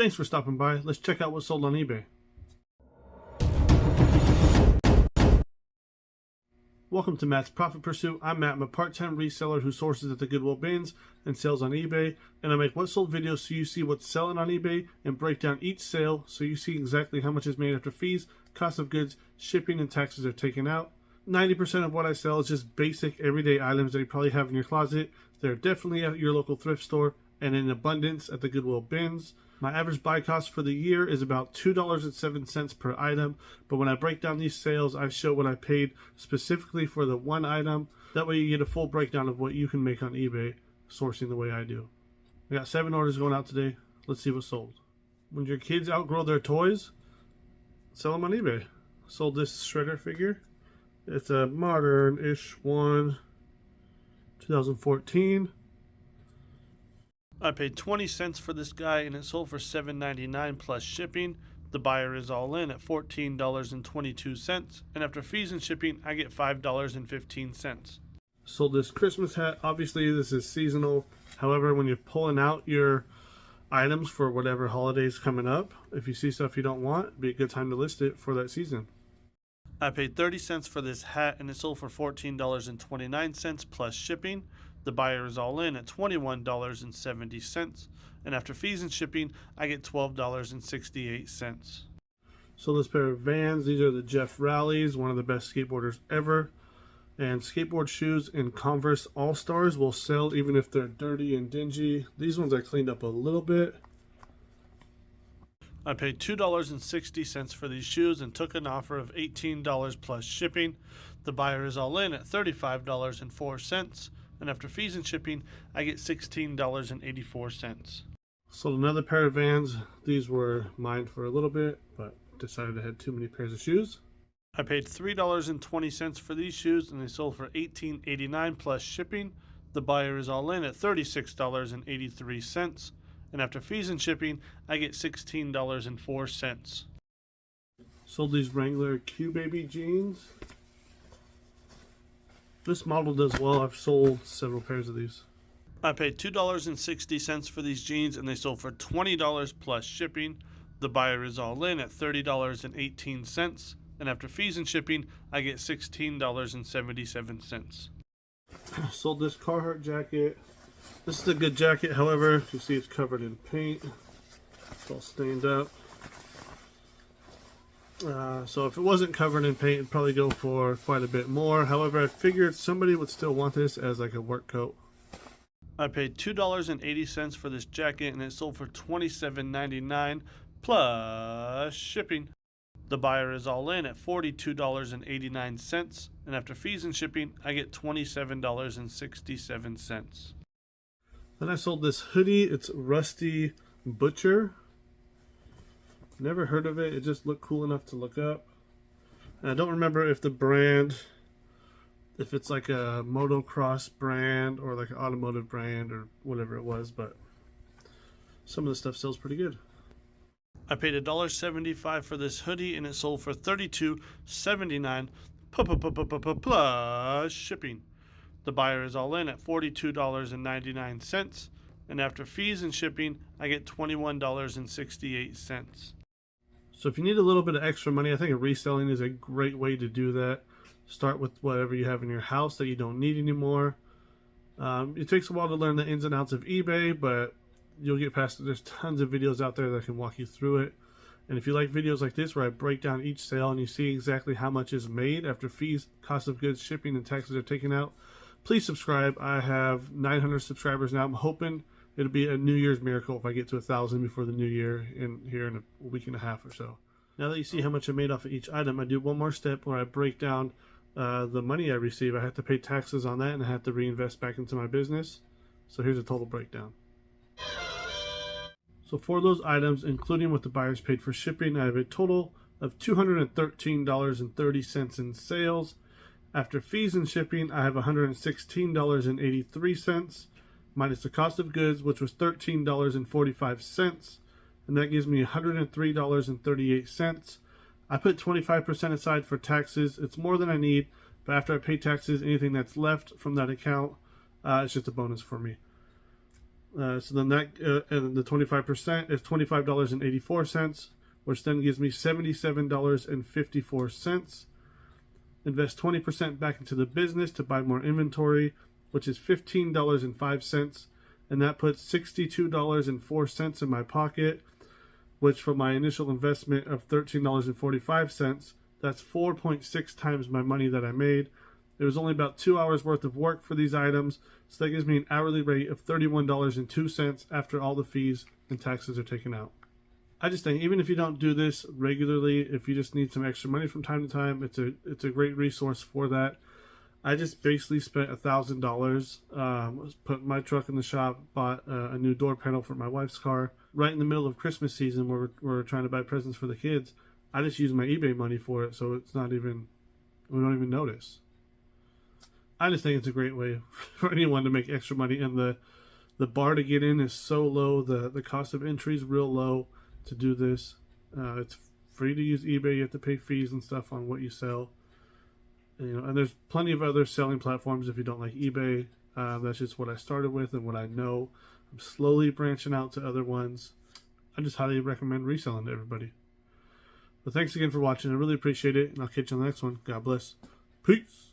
Thanks for stopping by. Let's check out what's sold on eBay. Welcome to Matt's Profit Pursuit. I'm Matt. I'm a part-time reseller who sources at the Goodwill bins and sells on eBay. And I make what sold videos so you see what's selling on eBay and break down each sale so you see exactly how much is made after fees, cost of goods, shipping, and taxes are taken out. 90% of what I sell is just basic everyday items that you probably have in your closet. They're definitely at your local thrift store and in abundance at the Goodwill bins. My average buy cost for the year is about $2.07 per item, but when I break down these sales, I show what I paid specifically for the one item. That way you get a full breakdown of what you can make on eBay sourcing the way I do. I got 7 orders going out today. Let's see what's sold. When your kids outgrow their toys, sell them on eBay. Sold this shredder figure. It's a modern-ish one, 2014. I paid 20 cents for this guy and it sold for $7.99 plus shipping. The buyer is all in at $14.22, and after fees and shipping, I get $5.15. Sold this Christmas hat. Obviously, this is seasonal. However, when you're pulling out your items for whatever holidays coming up, if you see stuff you don't want, it'd be a good time to list it for that season. I paid 30 cents for this hat and it sold for $14.29 plus shipping. The buyer is all in at $21.70, and after fees and shipping, I get $12.68. So this pair of Vans, these are the Jeff Rallies, one of the best skateboarders ever. And skateboard shoes in Converse All-Stars will sell even if they're dirty and dingy. These ones I cleaned up a little bit. I paid $2.60 for these shoes and took an offer of $18 plus shipping. The buyer is all in at $35.04. And after fees and shipping, I get $16.84. Sold another pair of Vans. These were mine for a little bit, but decided I had too many pairs of shoes. I paid $3.20 for these shoes, and they sold for $18.89 plus shipping. The buyer is all in at $36.83. And after fees and shipping, I get $16.04. Sold these Wrangler Q Baby jeans. This model does well. I've sold several pairs of these. I paid $2.60 for these jeans and they sold for $20 plus shipping. The buyer is all in at $30.18, and after fees and shipping, I get $16.77. Sold this Carhartt jacket. This is a good jacket, however, you see it's covered in paint. It's all stained up. So if it wasn't covered in paint, it'd probably go for quite a bit more. However, I figured somebody would still want this as like a work coat. I paid $2.80 for this jacket and it sold for $27.99 plus shipping. The buyer is all in at $42.89, and after fees and shipping, I get $27.67. Then I sold this hoodie. It's Rusty Butcher. Never heard of it. It just looked cool enough to look up. And I don't remember if the brand, if it's like a motocross brand or like an automotive brand or whatever it was, but some of the stuff sells pretty good. I paid $1.75 for this hoodie and it sold for $32.79 plus shipping. The buyer is all in at $42.99, and after fees and shipping, I get $21.68. So if you need a little bit of extra money, I think reselling is a great way to do that. Start with whatever you have in your house that you don't need anymore. It takes a while to learn the ins and outs of eBay, but you'll get past it. There's tons of videos out there that can walk you through it. And if you like videos like this where I break down each sale and you see exactly how much is made after fees, cost of goods, shipping, and taxes are taken out, please subscribe. I have 900 subscribers now. I'm hoping it'll be a New Year's miracle if I get to 1,000 before the new year here in a week and a half or so. Now that you see how much I made off of each item, I do one more step where I break down the money I receive. I have to pay taxes on that and I have to reinvest back into my business. So here's a total breakdown. So for those items, including what the buyers paid for shipping, I have a total of $213.30 in sales. After fees and shipping, I have $116.83. minus the cost of goods, which was $13.45, and that gives me $103.38. I put 25% aside for taxes. It's more than I need, but after I pay taxes, anything that's left from that account, it's just a bonus for me. So then that and the 25% is $25.84, which then gives me $77.54. Invest 20% back into the business to buy more inventory, which is $15.05, and that puts $62.04 in my pocket, which for my initial investment of $13.45, that's 4.6 times my money that I made. It was only about 2 hours worth of work for these items, so that gives me an hourly rate of $31.02 after all the fees and taxes are taken out. I just think even if you don't do this regularly, if you just need some extra money from time to time, it's a great resource for that. I just basically spent $1,000, put my truck in the shop, bought a new door panel for my wife's car. Right in the middle of Christmas season, where we're trying to buy presents for the kids, I just used my eBay money for it, so it's not even, we don't even notice. I just think it's a great way for anyone to make extra money, and the bar to get in is so low. The cost of entry is real low to do this. It's free to use eBay. You have to pay fees and stuff on what you sell. And there's plenty of other selling platforms if you don't like eBay. That's just what I started with and what I know. I'm slowly branching out to other ones. I just highly recommend reselling to everybody. But thanks again for watching. I really appreciate it, and I'll catch you on the next one. God bless. Peace.